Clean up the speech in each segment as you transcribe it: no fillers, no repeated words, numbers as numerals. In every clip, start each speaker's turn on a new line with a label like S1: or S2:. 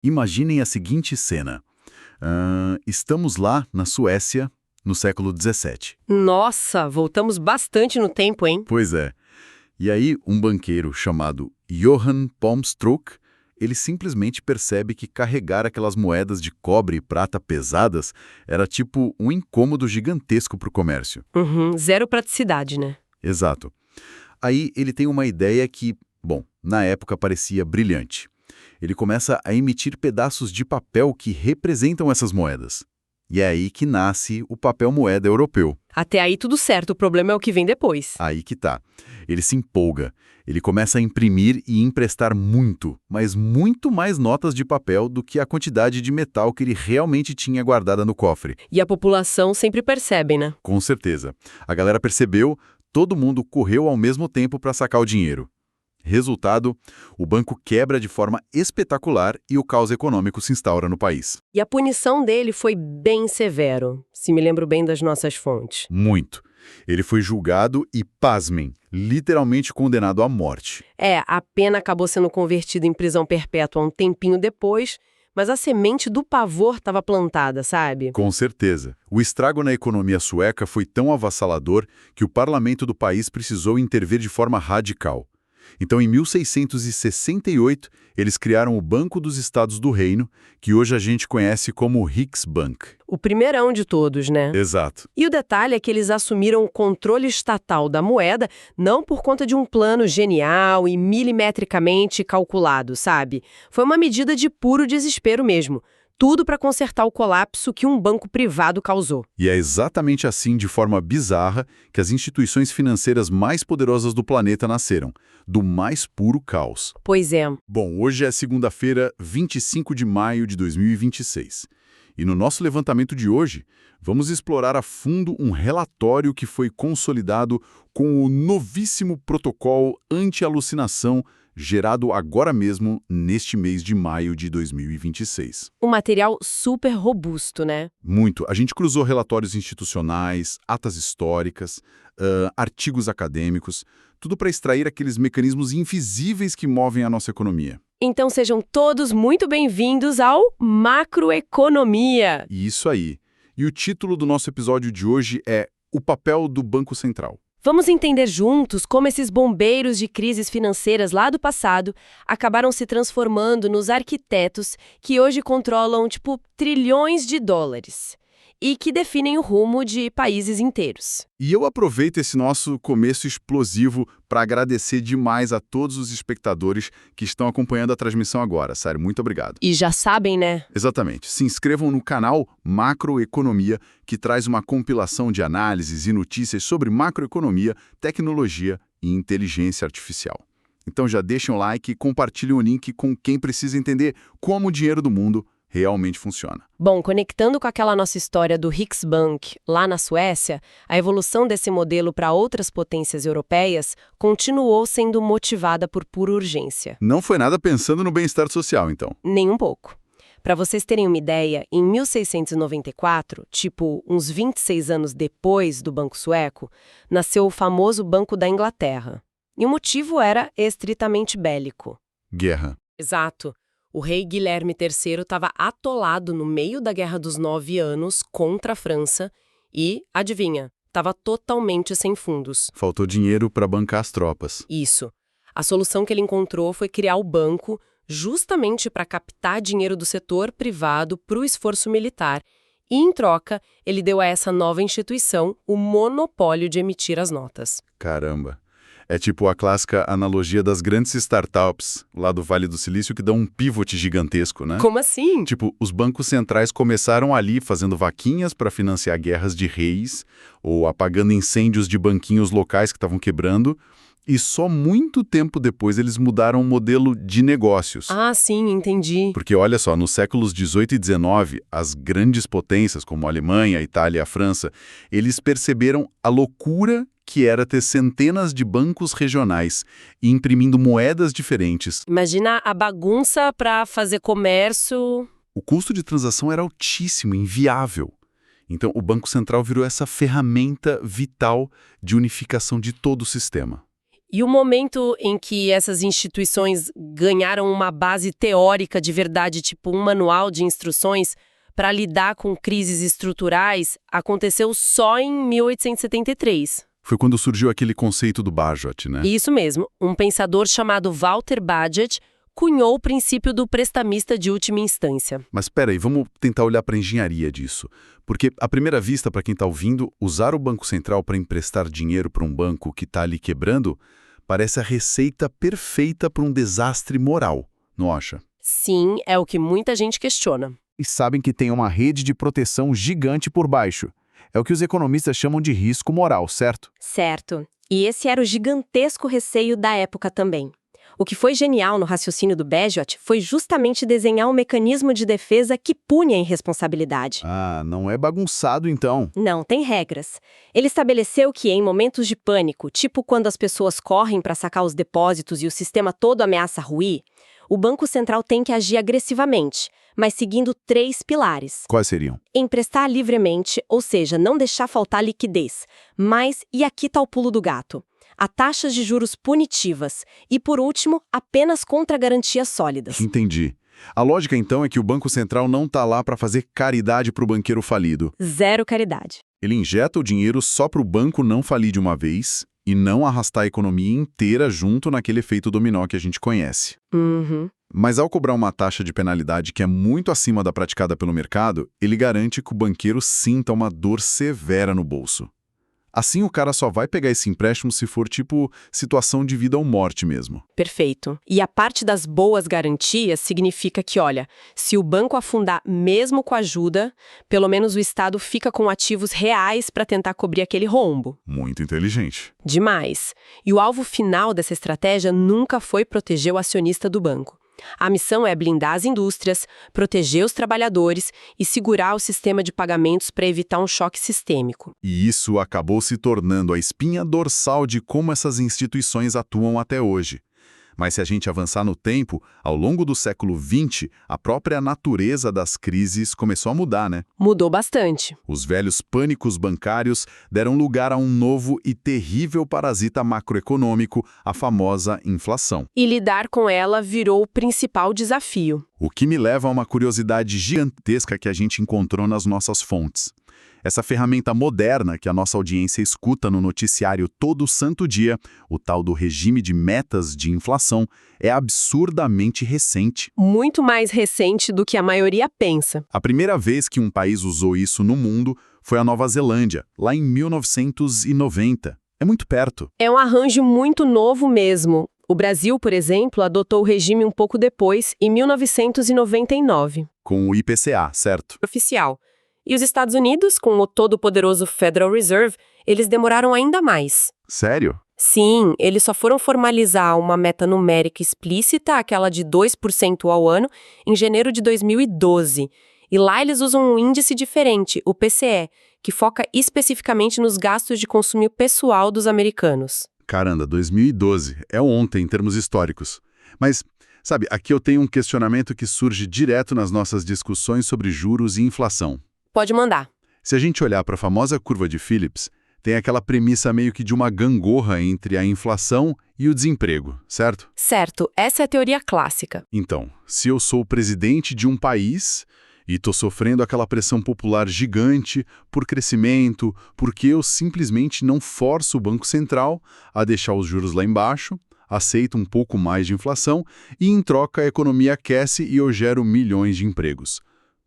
S1: Imaginem a seguinte cena. Estamos lá na Suécia, no século XVII.
S2: Nossa, voltamos bastante no tempo, hein?
S1: Pois é. E aí, um banqueiro chamado Johann Palmstruck, ele simplesmente percebe que carregar aquelas moedas de cobre e prata pesadas era tipo um incômodo gigantesco para o comércio.
S2: Uhum, zero praticidade, né?
S1: Exato. Aí ele tem uma ideia que, bom, na época parecia brilhante. Ele começa a emitir pedaços de papel que representam essas moedas. E é aí que nasce o papel moeda europeu.
S2: Até aí tudo certo, o problema é o que vem depois.
S1: Aí que tá. Ele se empolga. Ele começa a imprimir e emprestar muito, mas muito mais notas de papel do que a quantidade de metal que ele realmente tinha guardada no cofre.
S2: E a população sempre percebe, né?
S1: Com certeza. A galera percebeu, todo mundo correu ao mesmo tempo para sacar o dinheiro. Resultado, o banco quebra de forma espetacular e o caos econômico se instaura no país.
S2: E a punição dele foi bem severo, se me lembro bem das nossas fontes.
S1: Muito. Ele foi julgado e, pasmem, literalmente condenado à morte.
S2: A pena acabou sendo convertida em prisão perpétua um tempinho depois, mas a semente do pavor estava plantada, sabe?
S1: Com certeza. O estrago na economia sueca foi tão avassalador que o parlamento do país precisou intervir de forma radical. Então, em 1668, eles criaram o Banco dos Estados do Reino, que hoje a gente conhece como Riksbank.
S2: O primeirão de todos, né?
S1: Exato.
S2: E o detalhe é que eles assumiram o controle estatal da moeda não por conta de um plano genial e milimetricamente calculado, sabe? Foi uma medida de puro desespero mesmo. Tudo para consertar o colapso que um banco privado causou.
S1: E é exatamente assim, de forma bizarra, que as instituições financeiras mais poderosas do planeta nasceram, do mais puro caos.
S2: Pois é.
S1: Bom, hoje é segunda-feira, 25 de maio de 2026. E no nosso levantamento de hoje, vamos explorar a fundo um relatório que foi consolidado com o novíssimo protocolo anti-alucinação gerado agora mesmo, neste mês de maio de 2026.
S2: Um material super robusto, né?
S1: Muito. A gente cruzou relatórios institucionais, atas históricas, artigos acadêmicos, tudo para extrair aqueles mecanismos invisíveis que movem a nossa economia.
S2: Então sejam todos muito bem-vindos ao Macroeconomia.
S1: Isso aí. E o título do nosso episódio de hoje é O Papel do Banco Central.
S2: Vamos entender juntos como esses bombeiros de crises financeiras lá do passado acabaram se transformando nos arquitetos que hoje controlam, trilhões de dólares e que definem o rumo de países inteiros.
S1: E eu aproveito esse nosso começo explosivo para agradecer demais a todos os espectadores que estão acompanhando a transmissão agora. Sério, muito obrigado.
S2: E já sabem, né?
S1: Exatamente. Se inscrevam no canal Macroeconomia, que traz uma compilação de análises e notícias sobre macroeconomia, tecnologia e inteligência artificial. Então já deixem o like e compartilhem o link com quem precisa entender como o dinheiro do mundo realmente funciona.
S2: Bom, conectando com aquela nossa história do Riksbank lá na Suécia, a evolução desse modelo para outras potências europeias continuou sendo motivada por pura urgência.
S1: Não foi nada pensando no bem-estar social, então.
S2: Nem um pouco. Para vocês terem uma ideia, em 1694, uns 26 anos depois do Banco Sueco, nasceu o famoso Banco da Inglaterra. E o motivo era estritamente bélico.
S1: Guerra.
S2: Exato. O rei Guilherme III estava atolado no meio da Guerra dos 9 Anos contra a França e, adivinha, estava totalmente sem fundos.
S1: Faltou dinheiro para bancar as tropas.
S2: Isso. A solução que ele encontrou foi criar o banco justamente para captar dinheiro do setor privado para o esforço militar. E, em troca, ele deu a essa nova instituição o monopólio de emitir as notas.
S1: Caramba. É tipo a clássica analogia das grandes startups lá do Vale do Silício que dão um pivot gigantesco, né?
S2: Como assim?
S1: Tipo, os bancos centrais começaram ali fazendo vaquinhas para financiar guerras de reis ou apagando incêndios de banquinhos locais que estavam quebrando. E só muito tempo depois eles mudaram o modelo de negócios.
S2: Ah, sim, entendi.
S1: Porque, olha só, nos séculos XVIII e XIX, as grandes potências, como a Alemanha, a Itália e a França, eles perceberam a loucura que era ter centenas de bancos regionais e imprimindo moedas diferentes.
S2: Imagina a bagunça para fazer comércio.
S1: O custo de transação era altíssimo, inviável. Então, o Banco Central virou essa ferramenta vital de unificação de todo o sistema.
S2: E o momento em que essas instituições ganharam uma base teórica de verdade, tipo um manual de instruções para lidar com crises estruturais, aconteceu só em 1873.
S1: Foi quando surgiu aquele conceito do Bagehot, né?
S2: Isso mesmo, um pensador chamado Walter Bagehot cunhou o princípio do prestamista de última instância.
S1: Mas espera aí, vamos tentar olhar para a engenharia disso. Porque, à primeira vista, para quem está ouvindo, usar o Banco Central para emprestar dinheiro para um banco que está ali quebrando parece a receita perfeita para um desastre moral, não acha?
S2: Sim, é o que muita gente questiona.
S3: E sabem que tem uma rede de proteção gigante por baixo. É o que os economistas chamam de risco moral, certo?
S4: Certo. E esse era o gigantesco receio da época também. O que foi genial no raciocínio do Bagehot foi justamente desenhar um mecanismo de defesa que pune a irresponsabilidade.
S3: Ah, não é bagunçado então.
S4: Não, tem regras. Ele estabeleceu que em momentos de pânico, tipo quando as pessoas correm para sacar os depósitos e o sistema todo ameaça ruir, o Banco Central tem que agir agressivamente, mas seguindo 3 pilares.
S3: Quais seriam?
S4: Emprestar livremente, ou seja, não deixar faltar liquidez. Mas, e aqui está o pulo do gato, a taxas de juros punitivas. E, por último, apenas contra garantias sólidas.
S1: Entendi. A lógica, então, é que o Banco Central não está lá para fazer caridade para o banqueiro falido.
S4: Zero caridade.
S1: Ele injeta o dinheiro só para o banco não falir de uma vez e não arrastar a economia inteira junto naquele efeito dominó que a gente conhece. Mas ao cobrar uma taxa de penalidade que é muito acima da praticada pelo mercado, ele garante que o banqueiro sinta uma dor severa no bolso. Assim, o cara só vai pegar esse empréstimo se for, tipo, situação de vida ou morte mesmo.
S2: Perfeito. E a parte das boas garantias significa que, olha, se o banco afundar mesmo com ajuda, pelo menos o Estado fica com ativos reais para tentar cobrir aquele rombo.
S1: Muito inteligente.
S2: Demais. E o alvo final dessa estratégia nunca foi proteger o acionista do banco. A missão é blindar as indústrias, proteger os trabalhadores e segurar o sistema de pagamentos para evitar um choque sistêmico.
S1: E isso acabou se tornando a espinha dorsal de como essas instituições atuam até hoje. Mas se a gente avançar no tempo, ao longo do século XX, a própria natureza das crises começou a mudar, né?
S2: Mudou bastante.
S1: Os velhos pânicos bancários deram lugar a um novo e terrível parasita macroeconômico, a famosa inflação.
S2: E lidar com ela virou o principal desafio.
S1: O que me leva a uma curiosidade gigantesca que a gente encontrou nas nossas fontes. Essa ferramenta moderna que a nossa audiência escuta no noticiário todo santo dia, o tal do regime de metas de inflação, é absurdamente recente.
S2: Muito mais recente do que a maioria pensa.
S1: A primeira vez que um país usou isso no mundo foi a Nova Zelândia, lá em 1990. É muito perto.
S2: É um arranjo muito novo mesmo. O Brasil, por exemplo, adotou o regime um pouco depois, em 1999.
S1: Com o IPCA, certo?
S2: Oficial. E os Estados Unidos, com o todo-poderoso Federal Reserve, eles demoraram ainda mais.
S1: Sério?
S2: Sim, eles só foram formalizar uma meta numérica explícita, aquela de 2% ao ano, em janeiro de 2012. E lá eles usam um índice diferente, o PCE, que foca especificamente nos gastos de consumo pessoal dos americanos.
S1: Caramba, 2012. É ontem em termos históricos. Mas, sabe, aqui eu tenho um questionamento que surge direto nas nossas discussões sobre juros e inflação.
S2: Pode mandar.
S1: Se a gente olhar para a famosa curva de Phillips, tem aquela premissa meio que de uma gangorra entre a inflação e o desemprego, certo?
S2: Certo, essa é a teoria clássica.
S1: Então, se eu sou o presidente de um país e estou sofrendo aquela pressão popular gigante por crescimento, porque eu simplesmente não forço o Banco Central a deixar os juros lá embaixo, aceito um pouco mais de inflação e, em troca, a economia aquece e eu gero milhões de empregos.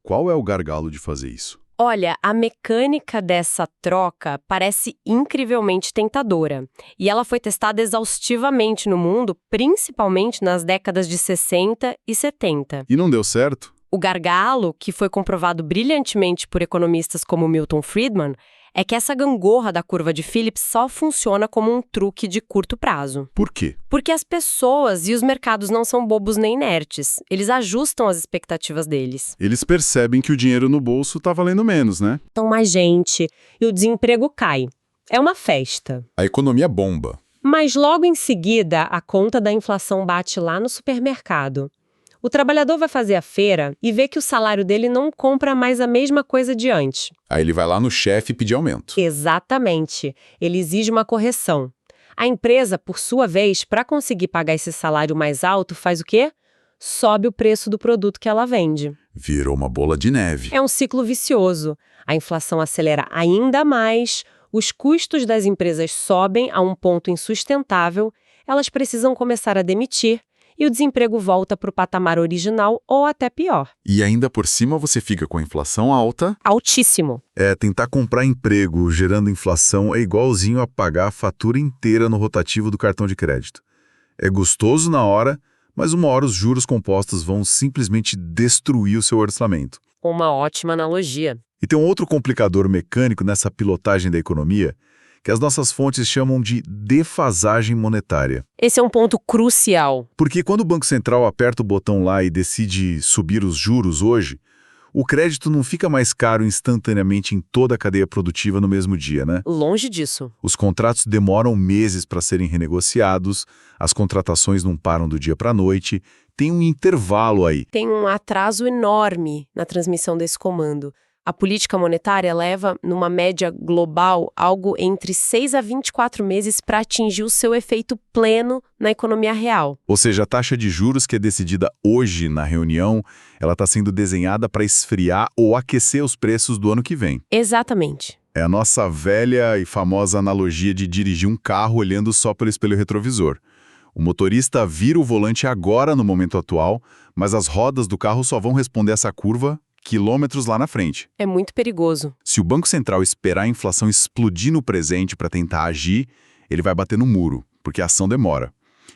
S1: Qual é o gargalo de fazer isso?
S2: Olha, a mecânica dessa troca parece incrivelmente tentadora. E ela foi testada exaustivamente no mundo, principalmente nas décadas de 60 e 70.
S1: E não deu certo?
S2: O gargalo, que foi comprovado brilhantemente por economistas como Milton Friedman, é que essa gangorra da curva de Phillips só funciona como um truque de curto prazo.
S1: Por quê?
S2: Porque as pessoas e os mercados não são bobos nem inertes. Eles ajustam as expectativas deles.
S1: Eles percebem que o dinheiro no bolso está valendo menos, né?
S2: Então, mais gente, e o desemprego cai. É uma festa.
S1: A economia bomba.
S2: Mas logo em seguida, a conta da inflação bate lá no supermercado. O trabalhador vai fazer a feira e vê que o salário dele não compra mais a mesma coisa de antes.
S1: Aí ele vai lá no chefe pedir aumento.
S2: Exatamente. Ele exige uma correção.
S4: A empresa, por sua vez, para conseguir pagar esse salário mais alto, faz o quê? Sobe o preço do produto que ela vende.
S1: Virou uma bola de neve.
S4: É um ciclo vicioso. A inflação acelera ainda mais, os custos das empresas sobem a um ponto insustentável, elas precisam começar a demitir e o desemprego volta para o patamar original ou até pior.
S1: E ainda por cima você fica com a inflação alta.
S4: Altíssimo.
S1: Tentar comprar emprego gerando inflação é igualzinho a pagar a fatura inteira no rotativo do cartão de crédito. É gostoso na hora, mas uma hora os juros compostos vão simplesmente destruir o seu orçamento.
S4: Uma ótima analogia.
S1: E tem um outro complicador mecânico nessa pilotagem da economia, que as nossas fontes chamam de defasagem monetária.
S4: Esse é um ponto crucial.
S1: Porque quando o Banco Central aperta o botão lá e decide subir os juros hoje, o crédito não fica mais caro instantaneamente em toda a cadeia produtiva no mesmo dia, né?
S4: Longe disso.
S1: Os contratos demoram meses para serem renegociados, as contratações não param do dia para a noite, tem um intervalo aí.
S2: Tem um atraso enorme na transmissão desse comando. A política monetária leva, numa média global, algo entre 6 a 24 meses para atingir o seu efeito pleno na economia real.
S1: Ou seja, a taxa de juros que é decidida hoje na reunião, ela está sendo desenhada para esfriar ou aquecer os preços do ano que vem.
S2: Exatamente.
S1: É a nossa velha e famosa analogia de dirigir um carro olhando só pelo espelho retrovisor. O motorista vira o volante agora no momento atual, mas as rodas do carro só vão responder essa curva quilômetros lá na frente.
S2: É muito perigoso.
S1: Se o Banco Central esperar a inflação explodir no presente para tentar agir, ele vai bater no muro, porque a ação demora.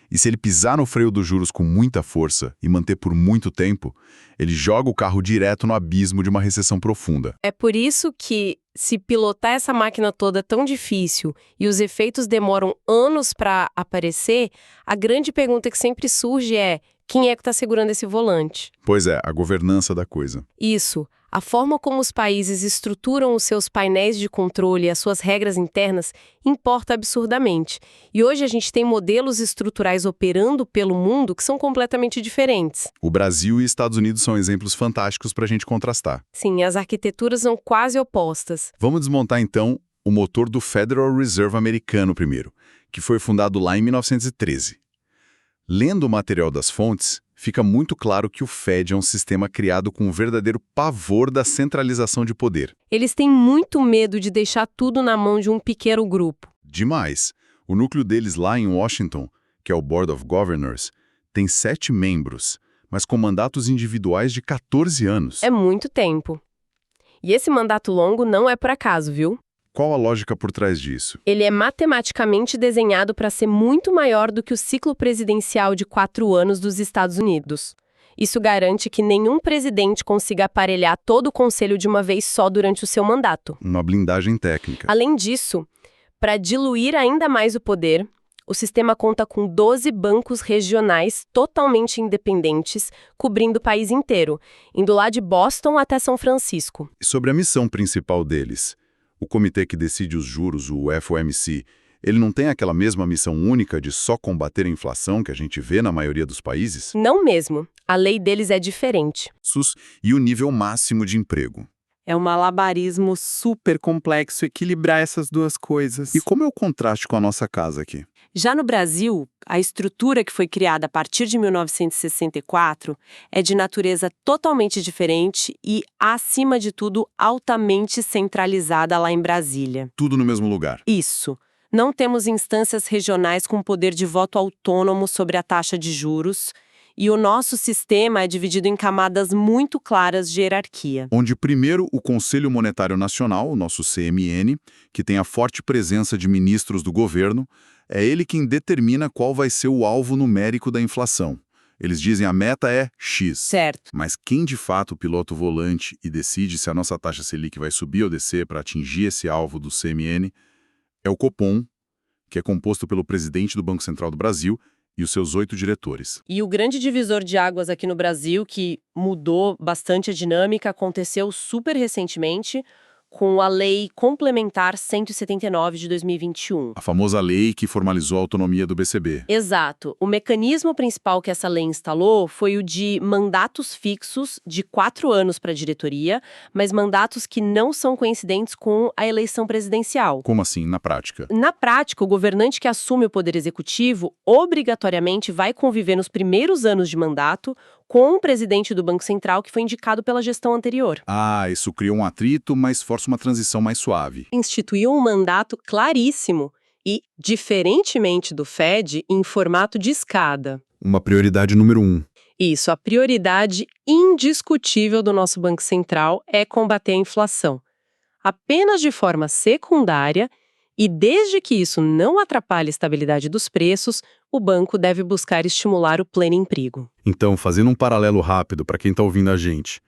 S1: E se ele pisar no freio dos juros com muita força e manter por muito tempo, ele joga o carro direto no abismo de uma recessão profunda.
S2: É por isso que, se pilotar essa máquina toda é tão difícil e os efeitos demoram anos para aparecer, a grande pergunta que sempre surge é: quem é que está segurando esse volante?
S1: Pois é, a governança da coisa.
S2: Isso. A forma como os países estruturam os seus painéis de controle e as suas regras internas importa absurdamente. E hoje a gente tem modelos estruturais operando pelo mundo que são completamente diferentes.
S1: O Brasil e Estados Unidos são exemplos fantásticos para a gente contrastar.
S2: Sim, as arquiteturas são quase opostas.
S1: Vamos desmontar, então, o motor do Federal Reserve americano primeiro, que foi fundado lá em 1913. Lendo o material das fontes, fica muito claro que o Fed é um sistema criado com um verdadeiro pavor da centralização de poder.
S2: Eles têm muito medo de deixar tudo na mão de um pequeno grupo.
S1: Demais. O núcleo deles lá em Washington, que é o Board of Governors, tem 7 membros, mas com mandatos individuais de 14 anos.
S2: É muito tempo. E esse mandato longo não é por acaso, viu?
S1: Qual a lógica por trás disso?
S2: Ele é matematicamente desenhado para ser muito maior do que o ciclo presidencial de 4 anos dos Estados Unidos. Isso garante que nenhum presidente consiga aparelhar todo o conselho de uma vez só durante o seu mandato.
S1: Uma blindagem técnica.
S2: Além disso, para diluir ainda mais o poder, o sistema conta com 12 bancos regionais totalmente independentes, cobrindo o país inteiro, indo lá de Boston até São Francisco.
S1: E sobre a missão principal deles? O comitê que decide os juros, o FOMC, ele não tem aquela mesma missão única de só combater a inflação que a gente vê na maioria dos países?
S2: Não mesmo. A lei deles é diferente.
S1: E o nível máximo de emprego.
S5: É um malabarismo super complexo equilibrar essas duas coisas.
S1: E como é o contraste com a nossa casa aqui?
S4: Já no Brasil, a estrutura que foi criada a partir de 1964 é de natureza totalmente diferente e, acima de tudo, altamente centralizada lá em Brasília.
S1: Tudo no mesmo lugar.
S4: Isso. Não temos instâncias regionais com poder de voto autônomo sobre a taxa de juros, e o nosso sistema é dividido em camadas muito claras de hierarquia.
S1: Onde primeiro o Conselho Monetário Nacional, o nosso CMN, que tem a forte presença de ministros do governo, é ele quem determina qual vai ser o alvo numérico da inflação. Eles dizem a meta é X.
S4: Certo.
S1: Mas quem de fato pilota o volante e decide se a nossa taxa Selic vai subir ou descer para atingir esse alvo do CMN é o Copom, que é composto pelo presidente do Banco Central do Brasil e os seus 8 diretores.
S2: E o grande divisor de águas aqui no Brasil, que mudou bastante a dinâmica, aconteceu super recentemente, com a Lei Complementar 179 de 2021.
S1: A famosa lei que formalizou a autonomia do BCB.
S2: Exato. O mecanismo principal que essa lei instalou foi o de mandatos fixos de 4 anos para a diretoria, mas mandatos que não são coincidentes com a eleição presidencial.
S1: Como assim, na prática?
S2: Na prática, o governante que assume o poder executivo obrigatoriamente vai conviver nos primeiros anos de mandato com o presidente do Banco Central que foi indicado pela gestão anterior.
S1: Ah, isso cria um atrito, mas força uma transição mais suave.
S2: Instituiu um mandato claríssimo e, diferentemente do Fed, em formato de escada.
S1: Uma prioridade número 1.
S2: Isso, a prioridade indiscutível do nosso Banco Central é combater a inflação. Apenas de forma secundária, e desde que isso não atrapalhe a estabilidade dos preços, o banco deve buscar estimular o pleno emprego.
S1: Então, fazendo um paralelo rápido para quem está ouvindo a gente,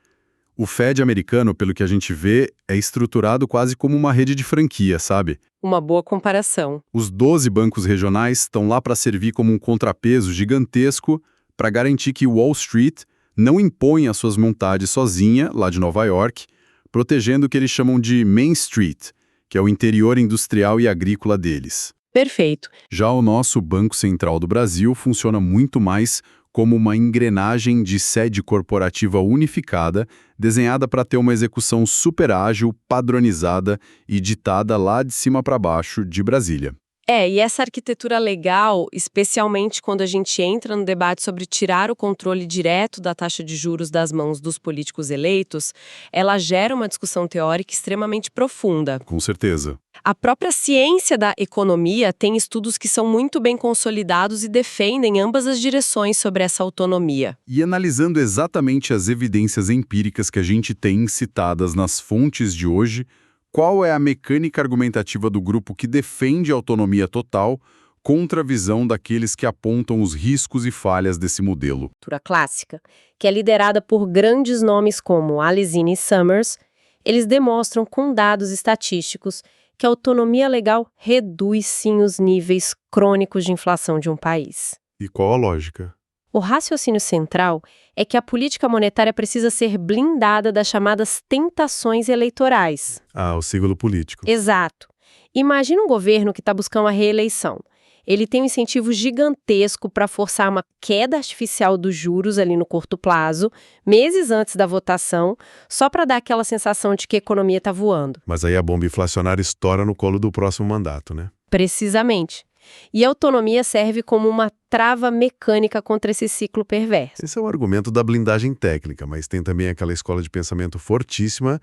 S1: o Fed americano, pelo que a gente vê, é estruturado quase como uma rede de franquia, sabe?
S2: Uma boa comparação.
S1: Os 12 bancos regionais estão lá para servir como um contrapeso gigantesco para garantir que Wall Street não impõe as suas vontades sozinha, lá de Nova York, protegendo o que eles chamam de Main Street, que é o interior industrial e agrícola deles.
S2: Perfeito.
S1: Já o nosso Banco Central do Brasil funciona muito mais como uma engrenagem de sede corporativa unificada, desenhada para ter uma execução super ágil, padronizada e ditada lá de cima para baixo de Brasília.
S2: E essa arquitetura legal, especialmente quando a gente entra no debate sobre tirar o controle direto da taxa de juros das mãos dos políticos eleitos, ela gera uma discussão teórica extremamente profunda.
S1: Com certeza.
S2: A própria ciência da economia tem estudos que são muito bem consolidados e defendem ambas as direções sobre essa autonomia.
S1: E analisando exatamente as evidências empíricas que a gente tem citadas nas fontes de hoje, qual é a mecânica argumentativa do grupo que defende a autonomia total contra a visão daqueles que apontam os riscos e falhas desse modelo?
S4: Clássica, que é liderada por grandes nomes como Alesina e Summers, eles demonstram com dados estatísticos que a autonomia legal reduz sim os níveis crônicos de inflação de um país.
S1: E qual a lógica?
S4: O raciocínio central é que a política monetária precisa ser blindada das chamadas tentações eleitorais.
S1: Ah, o sigilo político.
S4: Exato. Imagina um governo que está buscando a reeleição. Ele tem um incentivo gigantesco para forçar uma queda artificial dos juros ali no curto prazo, meses antes da votação, só para dar aquela sensação de que a economia está voando.
S6: Mas aí a bomba inflacionária estoura no colo do próximo mandato, né?
S4: Precisamente. E a autonomia serve como uma trava mecânica contra esse ciclo perverso.
S6: Esse é o argumento da blindagem técnica, mas tem também aquela escola de pensamento fortíssima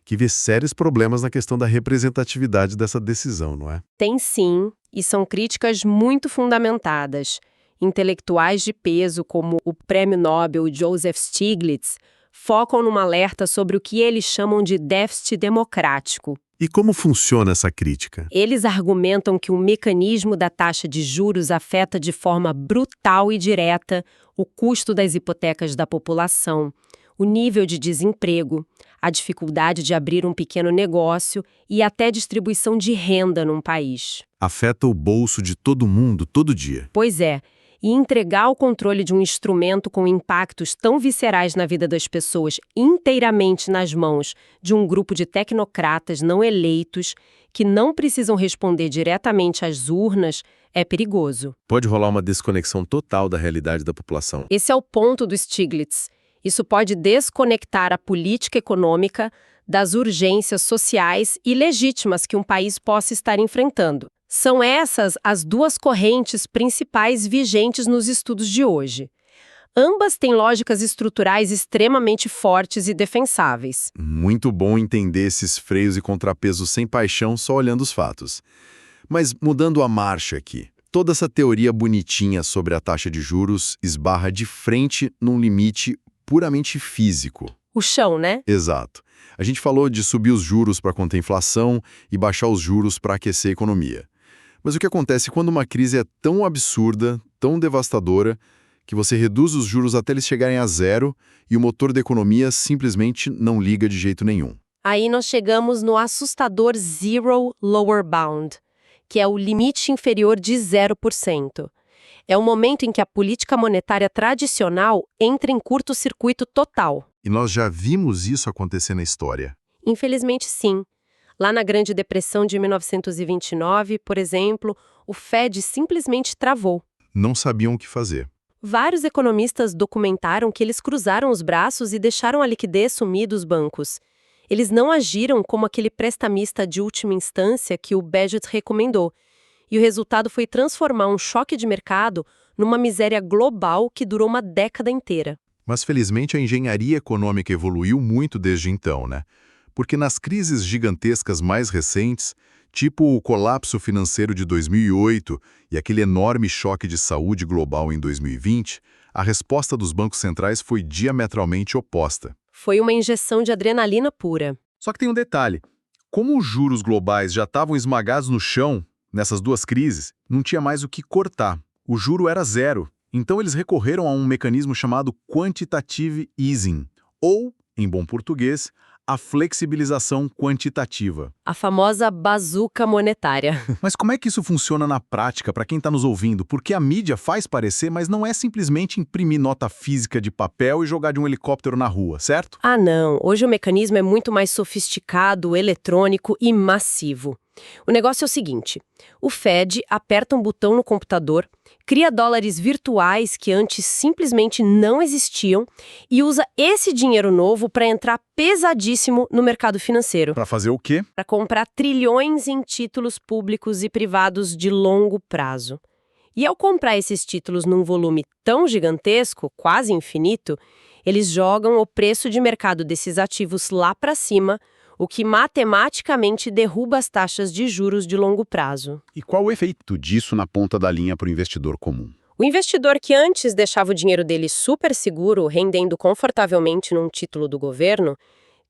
S6: que vê sérios problemas na questão da representatividade dessa decisão, não é?
S4: Tem sim, e são críticas muito fundamentadas. Intelectuais de peso, como o prêmio Nobel Joseph Stiglitz, focam num alerta sobre o que eles chamam de déficit democrático.
S6: E como funciona essa crítica?
S4: Eles argumentam que o mecanismo da taxa de juros afeta de forma brutal e direta o custo das hipotecas da população, o nível de desemprego, a dificuldade de abrir um pequeno negócio e até distribuição de renda num país.
S6: Afeta o bolso de todo mundo, todo dia.
S4: Pois é. E entregar o controle de um instrumento com impactos tão viscerais na vida das pessoas inteiramente nas mãos de um grupo de tecnocratas não eleitos que não precisam responder diretamente às urnas é perigoso.
S6: Pode rolar uma desconexão total da realidade da população.
S4: Esse é o ponto do Stiglitz. Isso pode desconectar a política econômica das urgências sociais e legítimas que um país possa estar enfrentando. São essas as duas correntes principais vigentes nos estudos de hoje. Ambas têm lógicas estruturais extremamente fortes e defensáveis.
S6: Muito bom entender esses freios e contrapesos sem paixão só olhando os fatos. Mas mudando a marcha aqui, toda essa teoria bonitinha sobre a taxa de juros esbarra de frente num limite puramente físico.
S4: O chão, né?
S6: Exato. A gente falou de subir os juros para conter a inflação e baixar os juros para aquecer a economia. Mas o que acontece quando uma crise é tão absurda, tão devastadora, que você reduz os juros até eles chegarem a zero e o motor da economia simplesmente não liga de jeito nenhum?
S4: Aí nós chegamos no assustador Zero Lower Bound, que é o limite inferior de 0%. É o momento em que a política monetária tradicional entra em curto-circuito total.
S6: E nós já vimos isso acontecer na história.
S2: Infelizmente, sim. Lá na Grande Depressão de 1929, por exemplo, o Fed simplesmente travou.
S6: Não sabiam o que fazer.
S2: Vários economistas documentaram que eles cruzaram os braços e deixaram a liquidez sumir dos bancos. Eles não agiram como aquele prestamista de última instância que o Bagehot recomendou. E o resultado foi transformar um choque de mercado numa miséria global que durou uma década inteira.
S6: Mas felizmente a engenharia econômica evoluiu muito desde então, né? Porque nas crises gigantescas mais recentes, tipo o colapso financeiro de 2008 e aquele enorme choque de saúde global em 2020, a resposta dos bancos centrais foi diametralmente oposta.
S2: Foi uma injeção de adrenalina pura.
S6: Só que tem um detalhe. Como os juros globais já estavam esmagados no chão, nessas duas crises, não tinha mais o que cortar. O juro era zero. Então eles recorreram a um mecanismo chamado quantitative easing, ou, em bom português, a flexibilização quantitativa.
S2: A famosa bazuca monetária.
S6: Mas como é que isso funciona na prática para quem está nos ouvindo? Porque a mídia faz parecer, mas não é simplesmente imprimir nota física de papel e jogar de um helicóptero na rua, certo?
S2: Ah, não. Hoje o mecanismo é muito mais sofisticado, eletrônico e massivo. O negócio é o seguinte: o Fed aperta um botão no computador, cria dólares virtuais que antes simplesmente não existiam e usa esse dinheiro novo para entrar pesadíssimo no mercado financeiro.
S6: Para fazer o quê?
S2: Para comprar trilhões em títulos públicos e privados de longo prazo. E ao comprar esses títulos num volume tão gigantesco, quase infinito, eles jogam o preço de mercado desses ativos lá para cima, o que matematicamente derruba as taxas de juros de longo prazo.
S1: E qual o efeito disso na ponta da linha para o investidor comum?
S2: O investidor que antes deixava o dinheiro dele super seguro, rendendo confortavelmente num título do governo,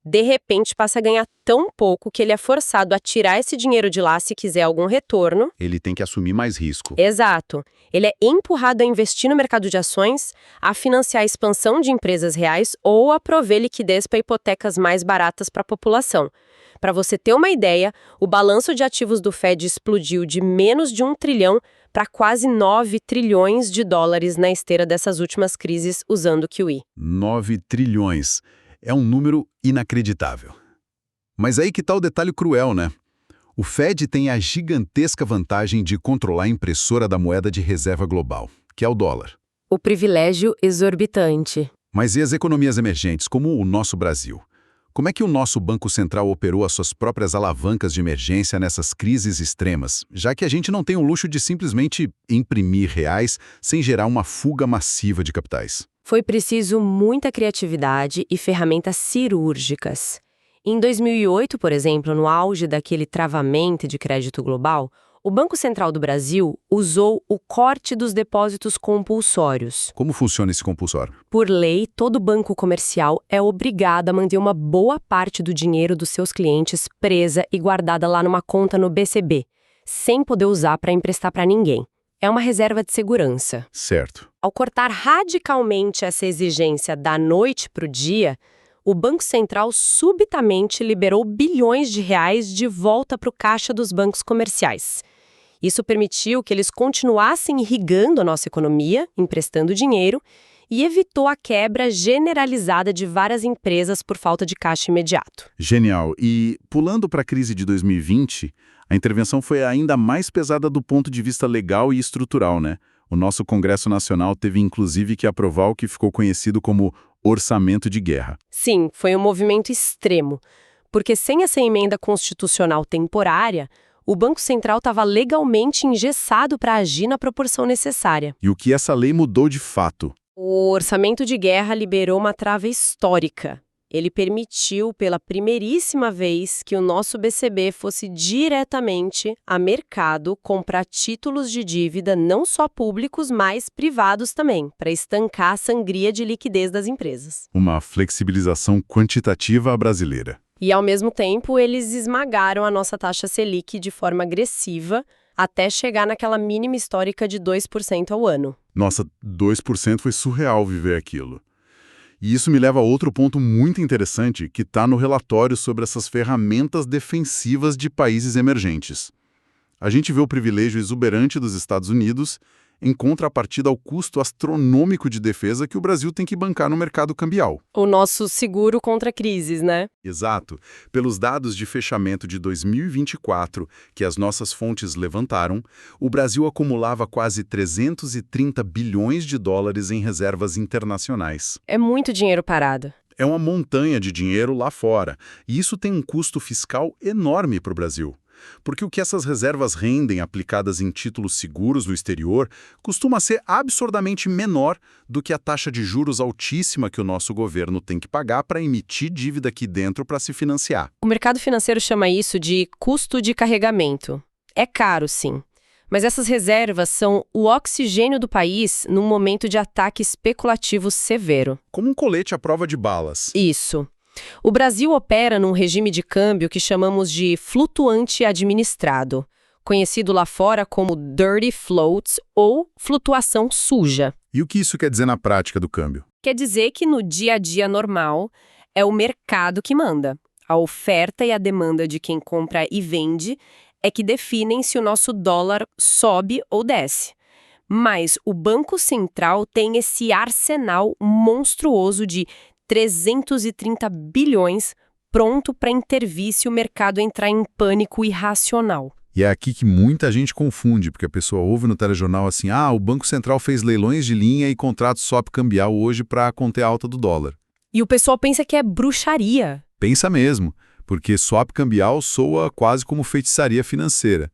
S2: de repente passa a ganhar tão pouco que ele é forçado a tirar esse dinheiro de lá se quiser algum retorno.
S1: Ele tem que assumir mais risco.
S2: Exato. Ele é empurrado a investir no mercado de ações, a financiar a expansão de empresas reais ou a prover liquidez para hipotecas mais baratas para a população. Para você ter uma ideia, o balanço de ativos do Fed explodiu de menos de 1 trilhão para quase 9 trilhões de dólares na esteira dessas últimas crises usando o QE.
S1: 9 trilhões. É um número inacreditável. Mas aí que tá o detalhe cruel, né? O Fed tem a gigantesca vantagem de controlar a impressora da moeda de reserva global, que é o dólar.
S2: O privilégio exorbitante.
S1: Mas e as economias emergentes, como o nosso Brasil? Como é que o nosso Banco Central operou as suas próprias alavancas de emergência nessas crises extremas, já que a gente não tem o luxo de simplesmente imprimir reais sem gerar uma fuga massiva de capitais?
S2: Foi preciso muita criatividade e ferramentas cirúrgicas. Em 2008, por exemplo, no auge daquele travamento de crédito global, o Banco Central do Brasil usou o corte dos depósitos compulsórios.
S1: Como funciona esse compulsório?
S2: Por lei, todo banco comercial é obrigado a manter uma boa parte do dinheiro dos seus clientes presa e guardada lá numa conta no BCB, sem poder usar para emprestar para ninguém. É uma reserva de segurança.
S1: Certo.
S2: Ao cortar radicalmente essa exigência da noite para o dia, o Banco Central subitamente liberou bilhões de reais de volta para o caixa dos bancos comerciais. Isso permitiu que eles continuassem irrigando a nossa economia, emprestando dinheiro, e evitou a quebra generalizada de várias empresas por falta de caixa imediato.
S1: Genial. E, pulando para a crise de 2020, a intervenção foi ainda mais pesada do ponto de vista legal e estrutural, né? O nosso Congresso Nacional teve inclusive que aprovar o que ficou conhecido como orçamento de guerra.
S2: Sim, foi um movimento extremo, porque sem essa emenda constitucional temporária, o Banco Central estava legalmente engessado para agir na proporção necessária.
S1: E o que essa lei mudou de fato?
S2: O orçamento de guerra liberou uma trava histórica. Ele permitiu, pela primeiríssima vez, que o nosso BCB fosse diretamente a mercado comprar títulos de dívida não só públicos, mas privados também, para estancar a sangria de liquidez das empresas.
S1: Uma flexibilização quantitativa brasileira.
S2: E, ao mesmo tempo, eles esmagaram a nossa taxa Selic de forma agressiva, até chegar naquela mínima histórica de 2% ao ano.
S1: Nossa, 2% foi surreal viver aquilo. E isso me leva a outro ponto muito interessante que está no relatório sobre essas ferramentas defensivas de países emergentes. A gente vê o privilégio exuberante dos Estados Unidos em contrapartida ao custo astronômico de defesa que o Brasil tem que bancar no mercado cambial.
S2: O nosso seguro contra crises, né?
S1: Exato. Pelos dados de fechamento de 2024 que as nossas fontes levantaram, o Brasil acumulava quase 330 bilhões de dólares em reservas internacionais.
S2: É muito dinheiro parado.
S1: É uma montanha de dinheiro lá fora, e isso tem um custo fiscal enorme para o Brasil. Porque o que essas reservas rendem aplicadas em títulos seguros no exterior costuma ser absurdamente menor do que a taxa de juros altíssima que o nosso governo tem que pagar para emitir dívida aqui dentro para se financiar.
S2: O mercado financeiro chama isso de custo de carregamento. É caro, sim. Mas essas reservas são o oxigênio do país num momento de ataque especulativo severo.
S1: Como um colete à prova de balas.
S2: Isso. O Brasil opera num regime de câmbio que chamamos de flutuante administrado, conhecido lá fora como dirty floats ou flutuação suja.
S1: E o que isso quer dizer na prática do câmbio?
S2: Quer dizer que no dia a dia normal é o mercado que manda. A oferta e a demanda de quem compra e vende é que definem se o nosso dólar sobe ou desce. Mas o Banco Central tem esse arsenal monstruoso de 330 bilhões pronto para intervir se o mercado entrar em pânico irracional.
S1: E é aqui que muita gente confunde, porque a pessoa ouve no telejornal assim, o Banco Central fez leilões de linha e contrato swap cambial hoje para conter a alta do dólar.
S2: E o pessoal pensa que é bruxaria.
S1: Pensa mesmo, porque swap cambial soa quase como feitiçaria financeira.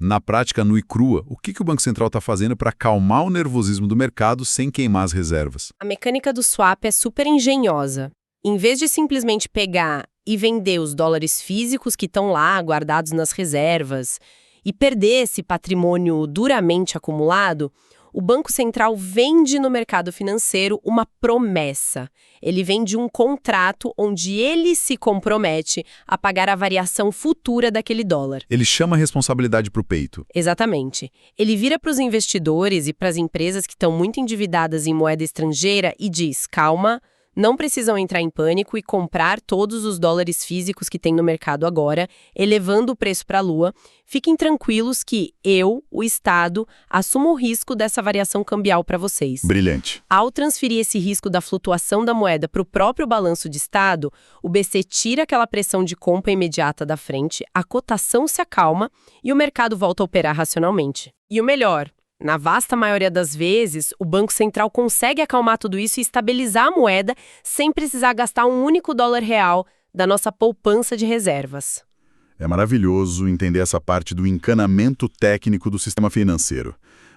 S1: Na prática, nua e crua, o que o Banco Central está fazendo para acalmar o nervosismo do mercado sem queimar as reservas?
S2: A mecânica do swap é super engenhosa. Em vez de simplesmente pegar e vender os dólares físicos que estão lá guardados nas reservas e perder esse patrimônio duramente acumulado, o Banco Central vende no mercado financeiro uma promessa. Ele vende um contrato onde ele se compromete a pagar a variação futura daquele dólar.
S1: Ele chama a responsabilidade para o peito.
S2: Exatamente. Ele vira para os investidores e para as empresas que estão muito endividadas em moeda estrangeira e diz, calma, não precisam entrar em pânico e comprar todos os dólares físicos que tem no mercado agora, elevando o preço para a lua. Fiquem tranquilos que eu, o Estado, assumo o risco dessa variação cambial para vocês.
S1: Brilhante.
S2: Ao transferir esse risco da flutuação da moeda para o próprio balanço de Estado, o BC tira aquela pressão de compra imediata da frente, a cotação se acalma e o mercado volta a operar racionalmente. E o melhor, na vasta maioria das vezes, o Banco Central consegue acalmar tudo isso e estabilizar a moeda sem precisar gastar um único dólar real da nossa poupança de reservas.
S1: É maravilhoso entender essa parte do encanamento técnico do sistema financeiro.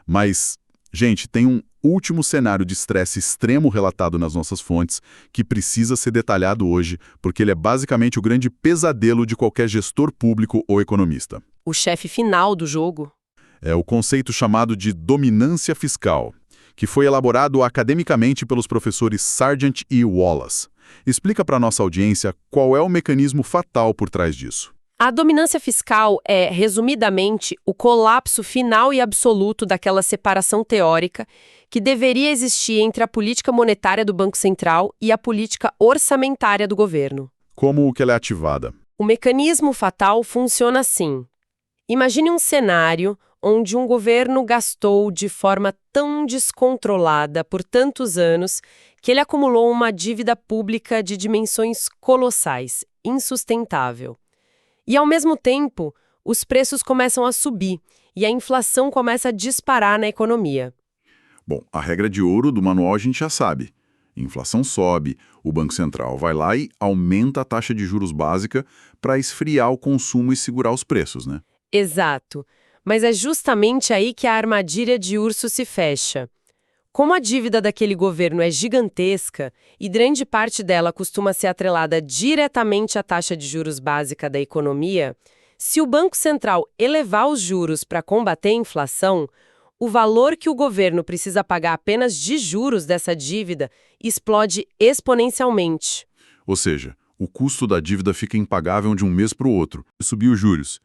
S1: Mas, gente, tem um último cenário de estresse extremo relatado nas nossas fontes que precisa ser detalhado hoje, porque ele é basicamente o grande pesadelo de qualquer gestor público ou economista.
S2: O chefe final do jogo.
S1: É o conceito chamado de dominância fiscal, que foi elaborado academicamente pelos professores Sargent e Wallace. Explica para a nossa audiência qual é o mecanismo fatal por trás disso.
S2: A dominância fiscal é, resumidamente, o colapso final e absoluto daquela separação teórica que deveria existir entre a política monetária do Banco Central e a política orçamentária do governo.
S1: Como que ela é ativada?
S2: O mecanismo fatal funciona assim. Imagine um cenário onde um governo gastou de forma tão descontrolada por tantos anos que ele acumulou uma dívida pública de dimensões colossais, insustentável. E, ao mesmo tempo, os preços começam a subir e a inflação começa a disparar na economia.
S1: Bom, a regra de ouro do manual a gente já sabe. Inflação sobe, o Banco Central vai lá e aumenta a taxa de juros básica para esfriar o consumo e segurar os preços, né?
S2: Exato. Mas é justamente aí que a armadilha de urso se fecha. Como a dívida daquele governo é gigantesca e grande parte dela costuma ser atrelada diretamente à taxa de juros básica da economia, se o Banco Central elevar os juros para combater a inflação, o valor que o governo precisa pagar apenas de juros dessa dívida explode exponencialmente.
S1: Ou seja, o custo da dívida fica impagável de um mês para o outro e subir os juros,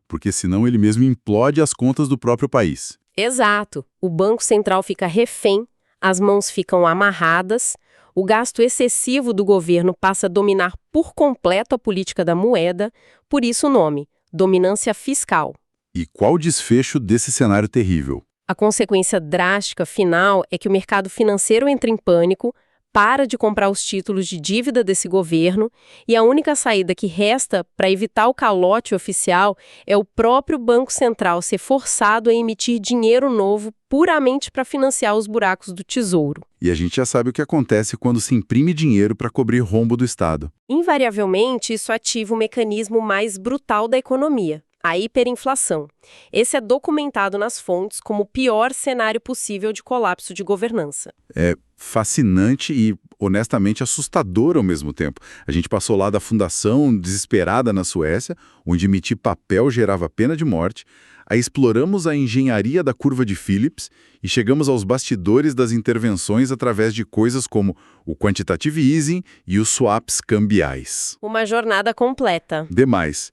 S1: porque senão ele mesmo implode as contas do próprio país.
S4: Exato. O Banco Central fica refém, as mãos ficam amarradas, o gasto excessivo do governo passa a dominar por completo a política da moeda, por isso o nome, dominância fiscal.
S1: E qual o desfecho desse cenário terrível?
S4: A consequência drástica final é que o mercado financeiro entra em pânico, para de comprar os títulos de dívida desse governo e a única saída que resta para evitar o calote oficial é o próprio Banco Central ser forçado a emitir dinheiro novo puramente para financiar os buracos do Tesouro.
S1: E a gente já sabe o que acontece quando se imprime dinheiro para cobrir rombo do Estado.
S4: Invariavelmente, isso ativa o mecanismo mais brutal da economia, a hiperinflação. Esse é documentado nas fontes como o pior cenário possível de colapso de governança.
S1: É fascinante e, honestamente, assustador ao mesmo tempo. A gente passou lá da fundação desesperada na Suécia, onde emitir papel gerava pena de morte, aí exploramos a engenharia da curva de Phillips e chegamos aos bastidores das intervenções através de coisas como o quantitative easing e os swaps cambiais.
S4: Uma jornada completa.
S1: Demais.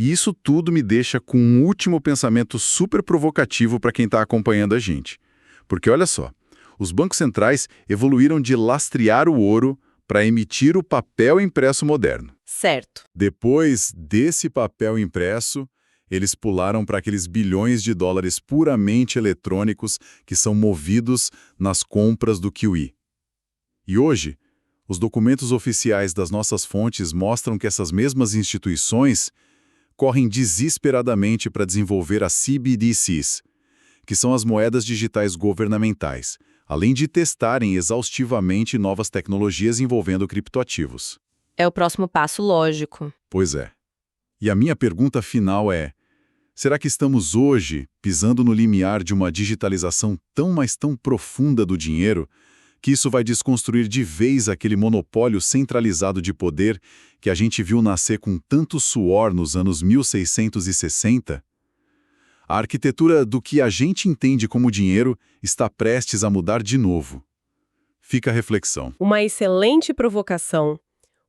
S1: E isso tudo me deixa com um último pensamento super provocativo para quem está acompanhando a gente. Porque olha só, os bancos centrais evoluíram de lastrear o ouro para emitir o papel impresso moderno.
S4: Certo.
S1: Depois desse papel impresso, eles pularam para aqueles bilhões de dólares puramente eletrônicos que são movidos nas compras do QE. E hoje, os documentos oficiais das nossas fontes mostram que essas mesmas instituições correm desesperadamente para desenvolver as CBDCs, que são as moedas digitais governamentais, além de testarem exaustivamente novas tecnologias envolvendo criptoativos.
S4: É o próximo passo lógico.
S1: Pois é. E a minha pergunta final é: será que estamos hoje pisando no limiar de uma digitalização tão, mas tão profunda do dinheiro que isso vai desconstruir de vez aquele monopólio centralizado de poder que a gente viu nascer com tanto suor nos anos 1660? A arquitetura do que a gente entende como dinheiro está prestes a mudar de novo. Fica a reflexão.
S4: Uma excelente provocação.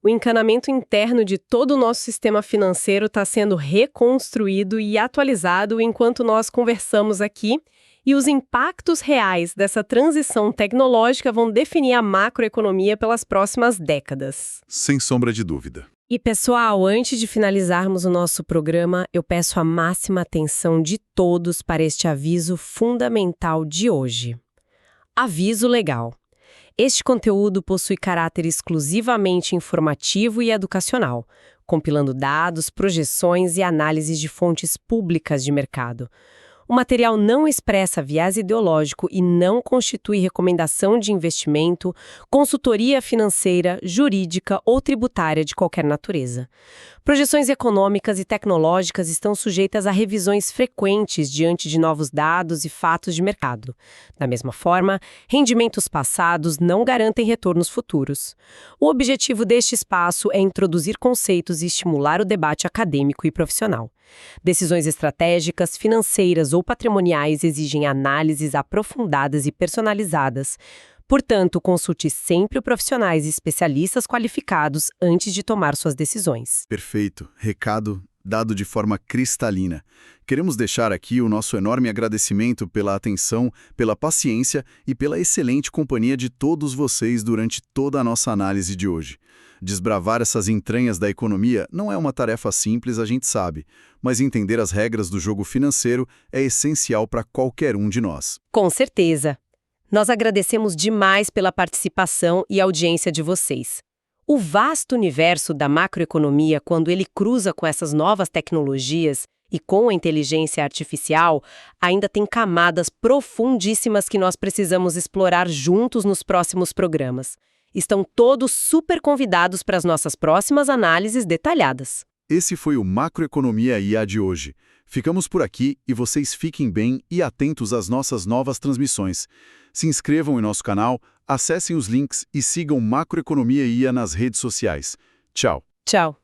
S4: O encanamento interno de todo o nosso sistema financeiro está sendo reconstruído e atualizado enquanto nós conversamos aqui, e os impactos reais dessa transição tecnológica vão definir a macroeconomia pelas próximas décadas.
S1: Sem sombra de dúvida.
S4: E, pessoal, antes de finalizarmos o nosso programa, eu peço a máxima atenção de todos para este aviso fundamental de hoje. Aviso legal. Este conteúdo possui caráter exclusivamente informativo e educacional, compilando dados, projeções e análises de fontes públicas de mercado. O material não expressa viés ideológico e não constitui recomendação de investimento, consultoria financeira, jurídica ou tributária de qualquer natureza. Projeções econômicas e tecnológicas estão sujeitas a revisões frequentes diante de novos dados e fatos de mercado. Da mesma forma, rendimentos passados não garantem retornos futuros. O objetivo deste espaço é introduzir conceitos e estimular o debate acadêmico e profissional. Decisões estratégicas, financeiras ou patrimoniais exigem análises aprofundadas e personalizadas. Portanto, consulte sempre profissionais e especialistas qualificados antes de tomar suas decisões.
S3: Perfeito. Recado dado de forma cristalina. Queremos deixar aqui o nosso enorme agradecimento pela atenção, pela paciência e pela excelente companhia de todos vocês durante toda a nossa análise de hoje. Desbravar essas entranhas da economia não é uma tarefa simples, a gente sabe, mas entender as regras do jogo financeiro é essencial para qualquer um de nós.
S4: Com certeza. Nós agradecemos demais pela participação e audiência de vocês. O vasto universo da macroeconomia, quando ele cruza com essas novas tecnologias e com a inteligência artificial, ainda tem camadas profundíssimas que nós precisamos explorar juntos nos próximos programas. Estão todos super convidados para as nossas próximas análises detalhadas.
S3: Esse foi o Macroeconomia IA de hoje. Ficamos por aqui e vocês fiquem bem e atentos às nossas novas transmissões. Se inscrevam em nosso canal, acessem os links e sigam Macroeconomia IA nas redes sociais. Tchau!
S4: Tchau!